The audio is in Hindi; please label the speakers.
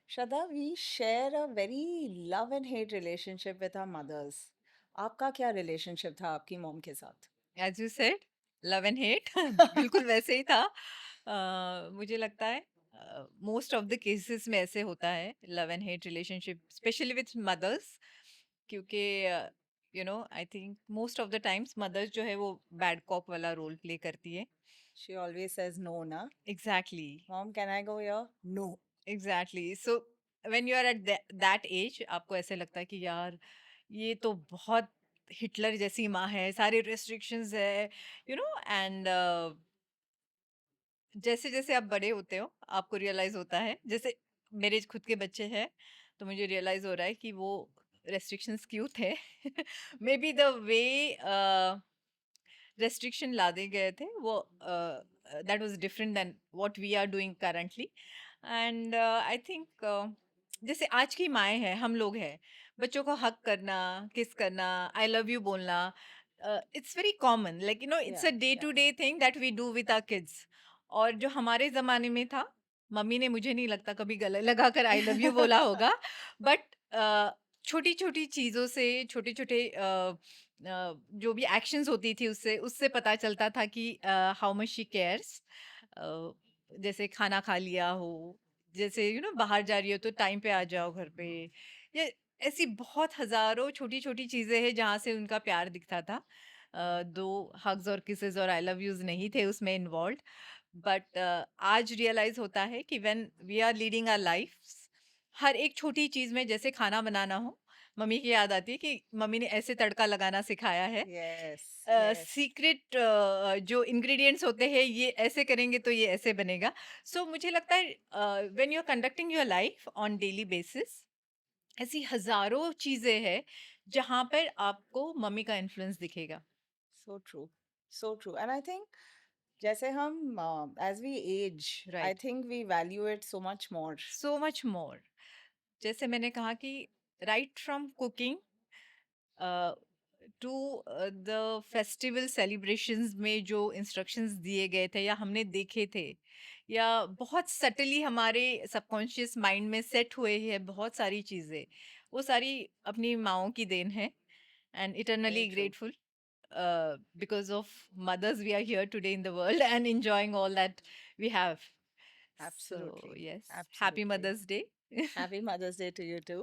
Speaker 1: Shraddha, we share a very love and hate relationship with our mothers. आपका क्या relationship था आपकी mom के साथ?
Speaker 2: As you said, love and hate बिल्कुल वैसे ही था। मुझे लगता है मोस्ट ऑफ द केसेस में ऐसे होता है, love and hate relationship specially with mothers, क्योंकि I think most of the times mothers जो है वो बैड कॉप वाला रोल प्ले करती है।
Speaker 1: She always says no, na?
Speaker 2: Exactly,
Speaker 1: Mom, can I go here? No.
Speaker 2: Exactly. So when you are at that age, आपको ऐसे लगता है कि यार ये तो बहुत हिटलर जैसी माँ है, सारे रेस्ट्रिक्शंस है, एंड जैसे जैसे आप बड़े होते हो आपको रियलाइज होता है, जैसे मेरे खुद के बच्चे हैं तो मुझे रियलाइज हो रहा है कि वो रेस्ट्रिक्शंस क्यों थे। Maybe the way restriction लादे गए थे वो that was different than what we are doing currently. And I think जैसे आज की माएँ हैं, हम लोग हैं, बच्चों को हग करना, किस करना, आई लव यू बोलना, it's very common, like it's
Speaker 1: Yeah,
Speaker 2: a day
Speaker 1: yeah.
Speaker 2: To day thing that we do with our kids. और जो हमारे ज़माने में था, मम्मी ने मुझे नहीं लगता कभी गले लगाकर आई लव यू बोला होगा, बट छोटी-छोटी चीज़ों से, छोटे-छोटे जो भी एक्शंस होती थी उससे उससे पता चलता था कि हाउ मच शी केयर्स। अ, जैसे खाना खा लिया हो, जैसे बाहर जा रही हो तो टाइम पे आ जाओ घर पे, ये ऐसी बहुत हज़ारों छोटी-छोटी चीज़ें हैं जहाँ से उनका प्यार दिखता था। दो हग्स और किसेस और आई लव यूज़ नहीं थे उसमें इन्वॉल्व्ड, बट आज रियलाइज़ होता है कि when we are leading our lifes, हर एक छोटी चीज़ में, जैसे खाना बनाना हो, मम्मी की याद आती है कि मम्मी ने ऐसे तड़का लगाना सिखाया है।
Speaker 1: Yes, yes.
Speaker 2: सीक्रेट जो इंग्रेडिएंट्स होते हैं ये ऐसे करेंगे तो ये ऐसे बनेगा। सो मुझे लगता है when you are conducting your life on daily basis, ऐसी हज़ारों चीज़ें हैं जहाँ पर आपको मम्मी का इन्फ्लुएंस दिखेगा।
Speaker 1: So true. So true. And I think जैसे हम as we age, I
Speaker 2: right,
Speaker 1: think we value it so much more.
Speaker 2: So much more. जैसे मैंने कहा कि right from cooking to the festival celebrations में जो इंस्ट्रक्शंस दिए गए थे या हमने देखे थे, या बहुत सटली हमारे सबकॉन्शियस माइंड में सेट हुए हैं बहुत सारी चीज़ें, वो सारी अपनी माँओं की देन है। And
Speaker 1: Very
Speaker 2: eternally
Speaker 1: true.
Speaker 2: Grateful because of mothers we are here today in the world and enjoying all that we have. So
Speaker 1: Absolutely.
Speaker 2: yes, happy
Speaker 1: Absolutely.
Speaker 2: Mother's Day.
Speaker 1: Happy Mother's Day to you too.